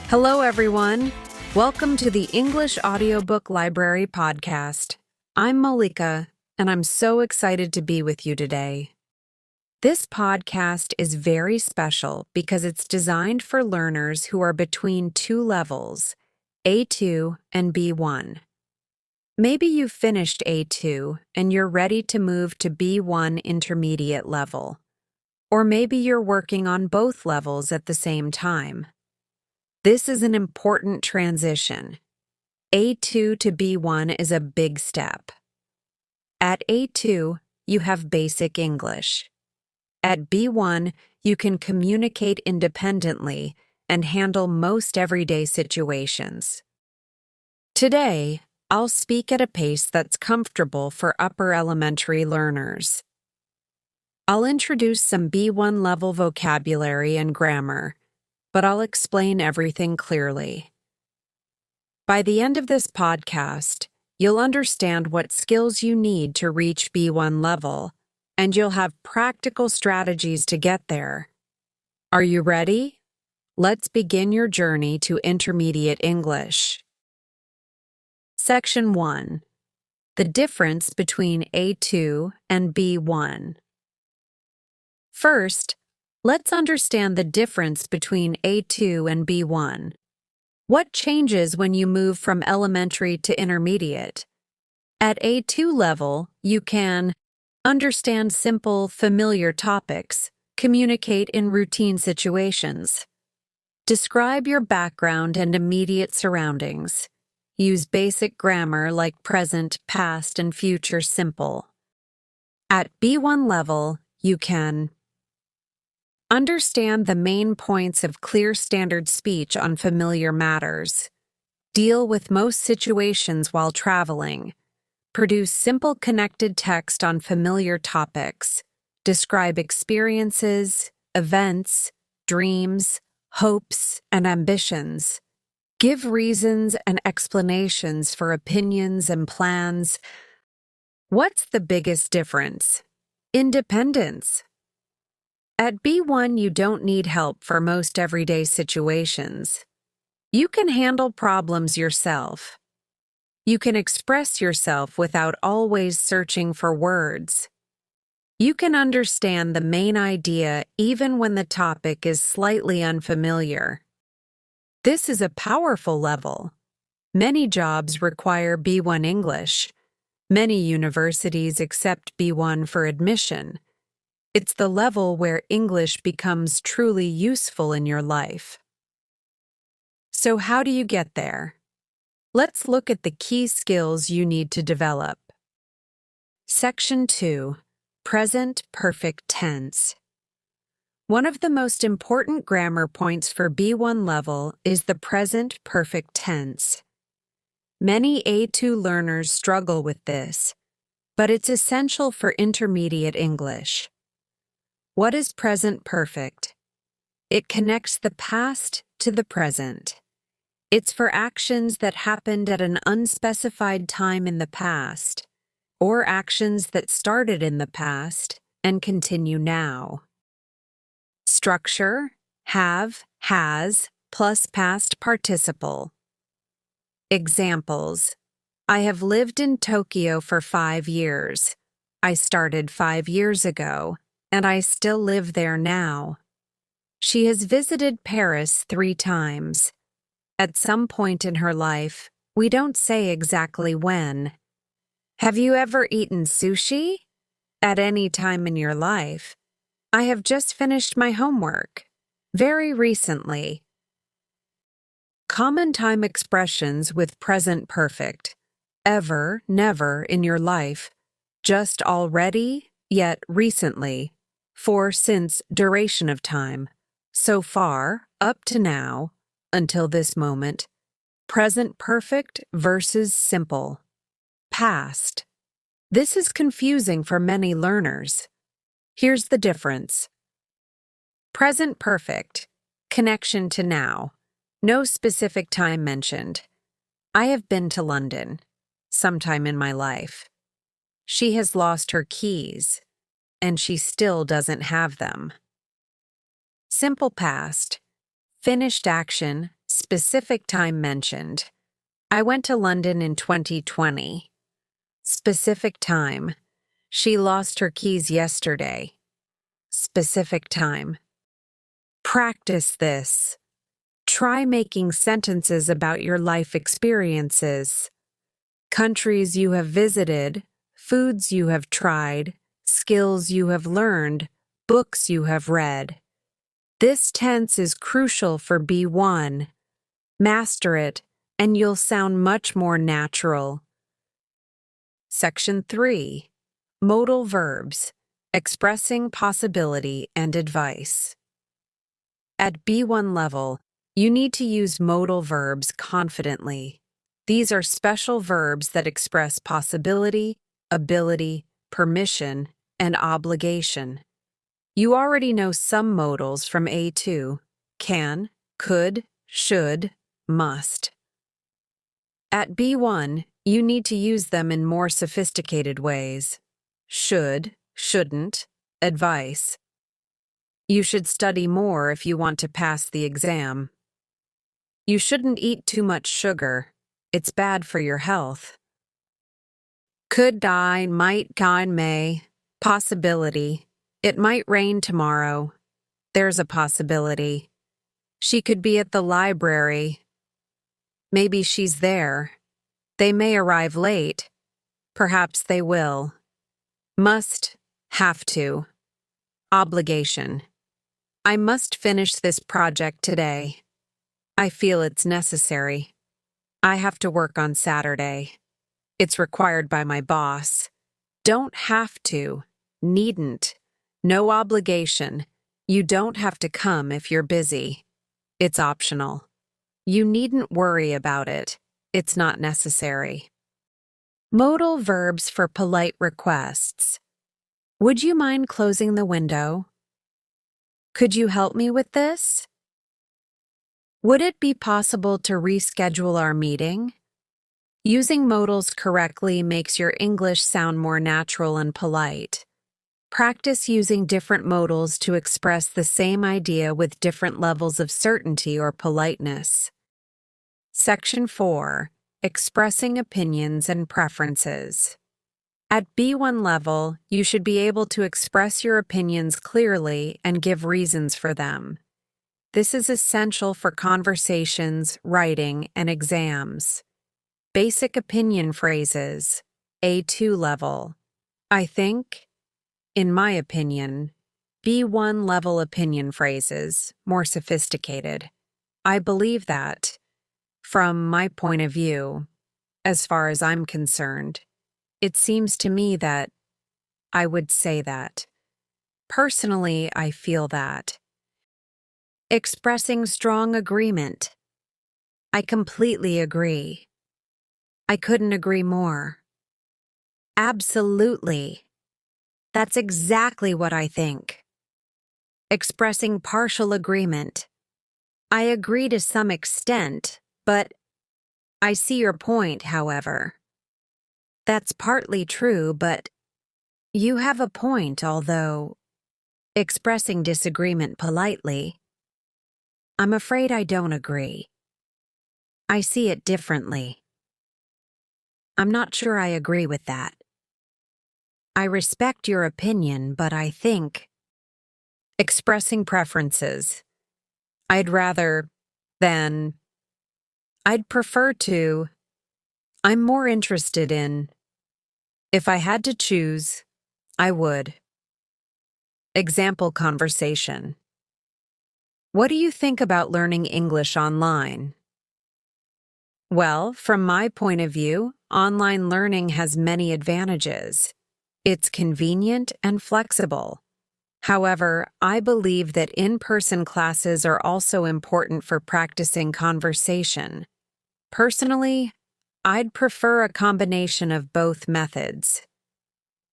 Hello, everyone. Welcome to the English Audiobook Library podcast. I'm Molika, and I'm so excited to be with you today. This podcast is very special because it's designed for learners who are between two levels, A2 and B1. Maybe you've finished A2 and you're ready to move to B1 intermediate level. Or maybe you're working on both levels at the same time. This is an important transition. A2 to B1 is a big step. At A2, you have basic English. At B1, you can communicate independently and handle most everyday situations. Today, I'll speak at a pace that's comfortable for upper elementary learners. I'll introduce some B1 level vocabulary and grammar, but I'll explain everything clearly. By the end of this podcast, you'll understand what skills you need to reach B1 level, and you'll have practical strategies to get there. Are you ready? Let's begin your journey to intermediate English. Section 1. The difference between A2 and B1. First, let's understand the difference between A2 and B1. What changes when you move from elementary to intermediate? At A2 level, you can understand simple, familiar topics, communicate in routine situations, describe your background and immediate surroundings, use basic grammar like present, past, and future simple. At B1 level, you can understand the main points of clear standard speech on familiar matters. Deal with most situations while traveling. Produce simple connected text on familiar topics. Describe experiences, events, dreams, hopes, and ambitions. Give reasons and explanations for opinions and plans. What's the biggest difference? Independence. At B1, you don't need help for most everyday situations. You can handle problems yourself. You can express yourself without always searching for words. You can understand the main idea even when the topic is slightly unfamiliar. This is a powerful level. Many jobs require B1 English. Many universities accept B1 for admission. It's the level where English becomes truly useful in your life. So how do you get there? Let's look at the key skills you need to develop. Section 2. Present Perfect Tense. One of the most important grammar points for B1 level is the present perfect tense. Many A2 learners struggle with this, but it's essential for intermediate English. What is present perfect? It connects the past to the present. It's for actions that happened at an unspecified time in the past, or actions that started in the past and continue now. Structure: have, has, plus past participle. Examples: I have lived in Tokyo for 5 years. I started 5 years ago, and I still live there now. She has visited Paris 3 times. At some point in her life, we don't say exactly when. Have you ever eaten sushi? At any time in your life. I have just finished my homework. Very recently. Common time expressions with present perfect. Ever, never in your life. Just already, yet recently. For, since, duration of time. So far, up to now, until this moment. Present perfect versus simple. Past. This is confusing for many learners. Here's the difference. Present perfect. Connection to now. No specific time mentioned. I have been to London. Sometime in my life. She has lost her keys. And she still doesn't have them. Simple past. Finished action, Specific time mentioned. I went to London in 2020. Specific time. She lost her keys yesterday. Specific time. Practice this. Try making sentences about your life experiences. Countries you have visited, foods you have tried, skills you have learned, books you have read. This tense is crucial for B1. Master it, and you'll sound much more natural. Section 3. Modal verbs, expressing possibility and advice. At B1 level, you need to use modal verbs confidently. These are special verbs that express possibility, ability, permission, and obligation. You already know some modals from A2: can, could, should, must. At B1, you need to use them in more sophisticated ways. Should, shouldn't, advice. You should study more if you want to pass the exam. You shouldn't eat too much sugar. It's bad for your health. Could die, might God may. Possibility. It might rain tomorrow. There's a possibility. She could be at the library. Maybe she's there. They may arrive late. Perhaps they will. Must, have to. Obligation. I must finish this project today. I feel it's necessary. I have to work on Saturday. It's required by my boss. Don't have to. Needn't. No obligation. You don't have to come if you're busy. It's optional. You needn't worry about it. It's not necessary. Modal verbs for polite requests. Would you mind closing the window? Could you help me with this? Would it be possible to reschedule our meeting? Using modals correctly makes your English sound more natural and polite. Practice using different modals to express the same idea with different levels of certainty or politeness. Section 4. Expressing opinions and preferences. At B1 level, you should be able to express your opinions clearly and give reasons for them. This is essential for conversations, writing, and exams. Basic opinion phrases. A2 level. I think. In my opinion. B1 level opinion phrases. More sophisticated. I believe that. From my point of view, as far as I'm concerned, it seems to me that I would say that. Personally, I feel that. Expressing strong agreement. I completely agree. I couldn't agree more. Absolutely. That's exactly what I think. Expressing partial agreement. I agree to some extent, but I see your point, however. That's partly true, but you have a point, although expressing disagreement politely. I'm afraid I don't agree. I see it differently. I'm not sure I agree with that. I respect your opinion, but I think expressing preferences. I'd rather than. I'd prefer to. I'm more interested in. If I had to choose, I would. Example conversation. What do you think about learning English online? Well, from my point of view, online learning has many advantages. It's convenient and flexible. However, I believe that in-person classes are also important for practicing conversation. Personally, I'd prefer a combination of both methods.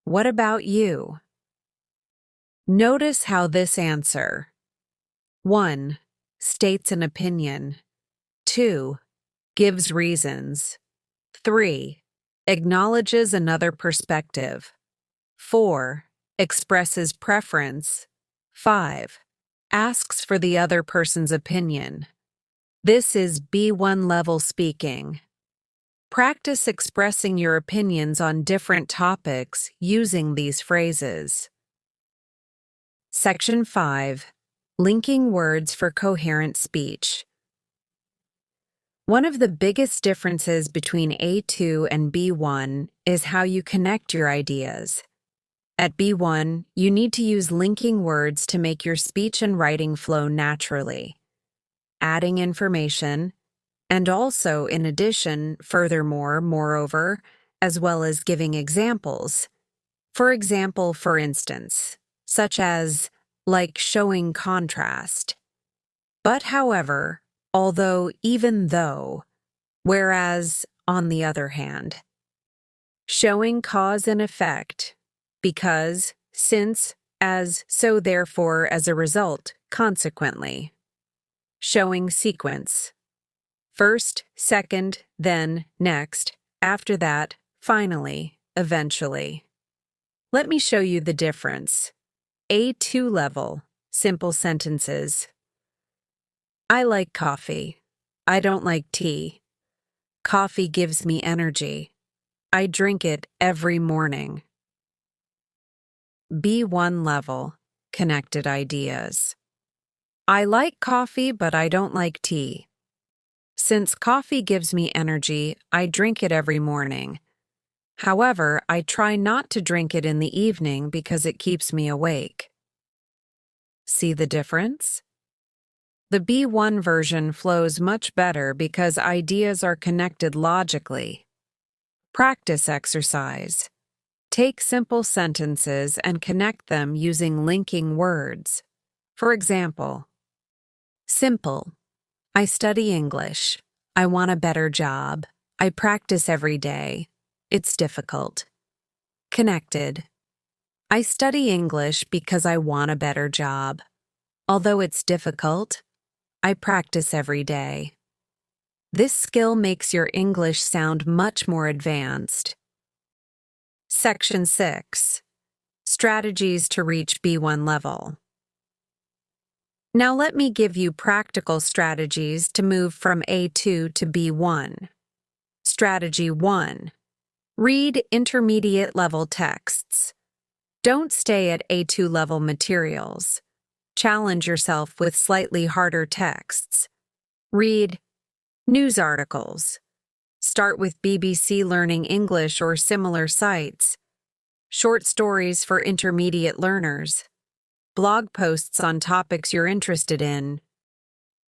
What about you? Notice how this answer 1. States an opinion. 2. Gives reasons. 3. Acknowledges another perspective. 4. Expresses preference. 5. Asks for the other person's opinion. This is B1 level speaking. Practice expressing your opinions on different topics using these phrases. Section 5. Linking words for coherent speech. One of the biggest differences between A2 and B1 is how you connect your ideas. At B1, you need to use linking words to make your speech and writing flow naturally, adding information, and also, in addition, furthermore, moreover, as well as giving examples. For example, for instance, such as, like showing contrast. But however, although, even though, whereas, on the other hand. Showing cause and effect, because, since, as, so therefore, as a result, consequently. Showing sequence. First, second, then, next, after that, finally, eventually. Let me show you the difference. A2 level, simple sentences. I like coffee. I don't like tea. Coffee gives me energy. I drink it every morning. B1 level, connected ideas. I like coffee, but I don't like tea. Since coffee gives me energy, I drink it every morning. However, I try not to drink it in the evening because it keeps me awake. See the difference? The B1 version flows much better because ideas are connected logically. Practice exercise. Take simple sentences and connect them using linking words. For example, simple. I study English. I want a better job. I practice every day. It's difficult. Connected. I study English because I want a better job. Although it's difficult, I practice every day. This skill makes your English sound much more advanced. Section 6. Strategies to reach B1 level. Now let me give you practical strategies to move from A2 to B1. Strategy 1. Read intermediate level texts. Don't stay at A2 level materials. Challenge yourself with slightly harder texts. Read news articles. Start with BBC Learning English or similar sites. Short stories for intermediate learners. Blog posts on topics you're interested in.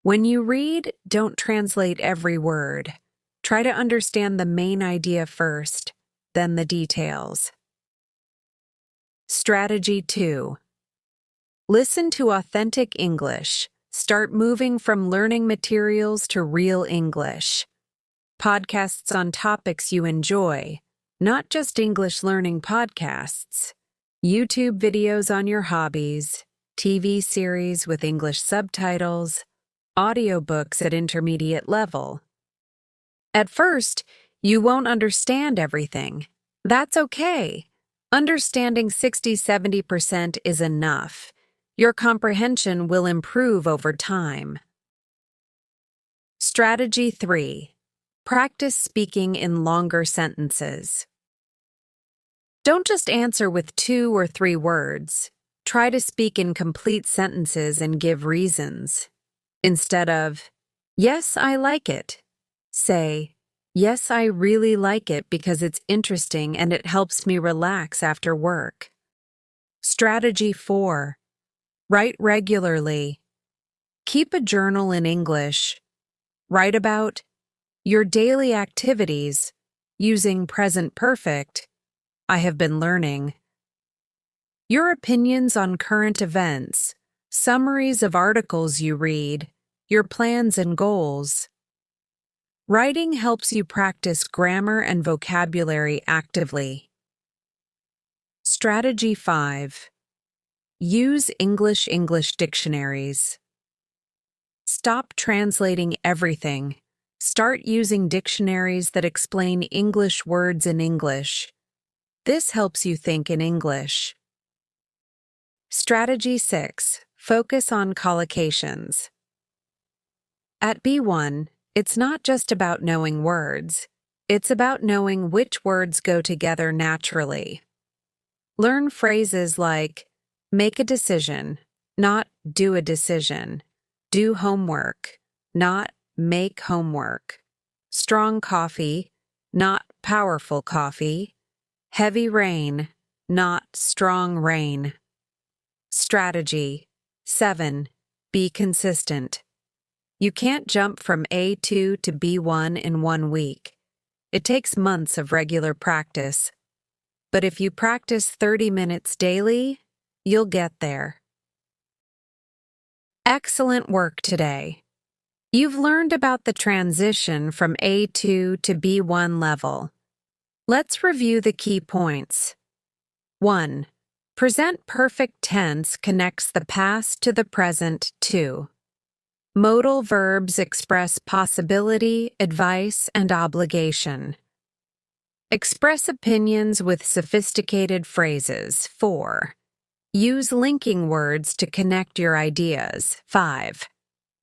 When you read, don't translate every word. Try to understand the main idea first, then the details. Strategy 2. Listen to authentic English. Start moving from learning materials to real English. Podcasts on topics you enjoy, not just English learning podcasts. YouTube videos on your hobbies, TV series with English subtitles, audiobooks at intermediate level. At first, you won't understand everything. That's okay. Understanding 60–70% is enough. Your comprehension will improve over time. Strategy 3. Practice speaking in longer sentences. Don't just answer with 2 or 3 words. Try to speak in complete sentences and give reasons. Instead of, yes, I like it, say, yes, I really like it because it's interesting and it helps me relax after work. Strategy 4. Write regularly. Keep a journal in English. Write about your daily activities using present perfect. I have been learning. Your opinions on current events, summaries of articles you read, your plans and goals. Writing helps you practice grammar and vocabulary actively. Strategy 5. Use English dictionaries. Stop translating everything. Start using dictionaries that explain English words in English. This helps you think in English. Strategy 6. Focus on collocations. At B1, it's not just about knowing words. It's about knowing which words go together naturally. Learn phrases like make a decision, not do a decision. Do homework, not make homework. Strong coffee, not powerful coffee. Heavy rain, not strong rain. Strategy. 7. Be consistent. You can't jump from A2 to B1 in 1 week. It takes months of regular practice. But if you practice 30 minutes daily, you'll get there. Excellent work today. You've learned about the transition from A2 to B1 level. Let's review the key points. 1. Present perfect tense connects the past to the present too. Modal verbs express possibility, advice, and obligation. Express opinions with sophisticated phrases. 4. Use linking words to connect your ideas. 5.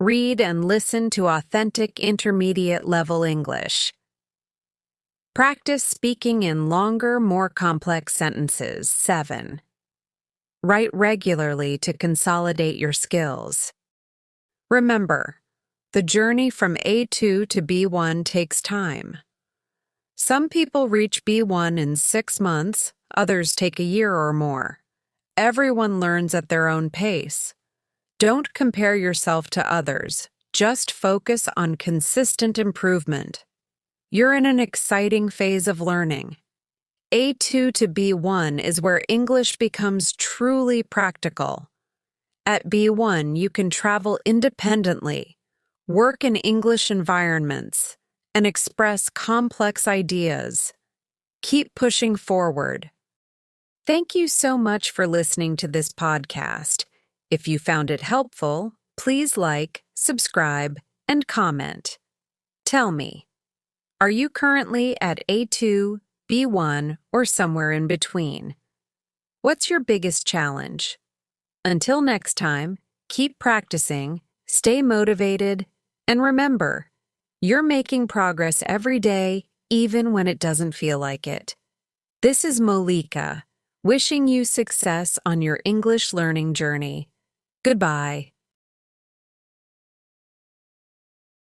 Read and listen to authentic intermediate level English. Practice speaking in longer, more complex sentences. 7. Write regularly to consolidate your skills. Remember, the journey from A2 to B1 takes time. Some people reach B1 in 6 months, others take a year or more. Everyone learns at their own pace. Don't compare yourself to others. Just focus on consistent improvement. You're in an exciting phase of learning. A2 to B1 is where English becomes truly practical. At B1, you can travel independently, work in English environments, and express complex ideas. Keep pushing forward. Thank you so much for listening to this podcast. If you found it helpful, please like, subscribe, and comment. Tell me, are you currently at A2, B1, or somewhere in between? What's your biggest challenge? Until next time, keep practicing, stay motivated, and remember, you're making progress every day, even when it doesn't feel like it. This is Molika, wishing you success on your English learning journey. Goodbye.